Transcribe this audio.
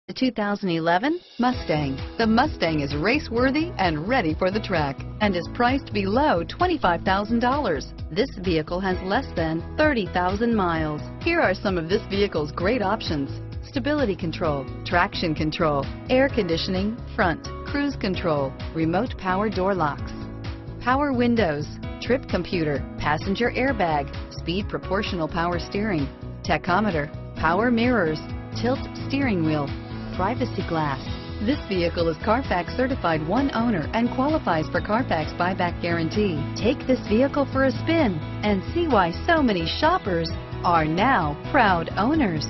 The 2011 Mustang. The Mustang is race-worthy and ready for the track and is priced below $25,000. This vehicle has less than 30,000 miles. Here are some of this vehicle's great options: stability control, traction control, air conditioning, front, cruise control, remote power door locks, power windows, trip computer, passenger airbag, speed proportional power steering, tachometer, power mirrors, tilt steering wheel, privacy glass. This vehicle is Carfax certified one owner and qualifies for Carfax buyback guarantee. Take this vehicle for a spin and see why so many shoppers are now proud owners.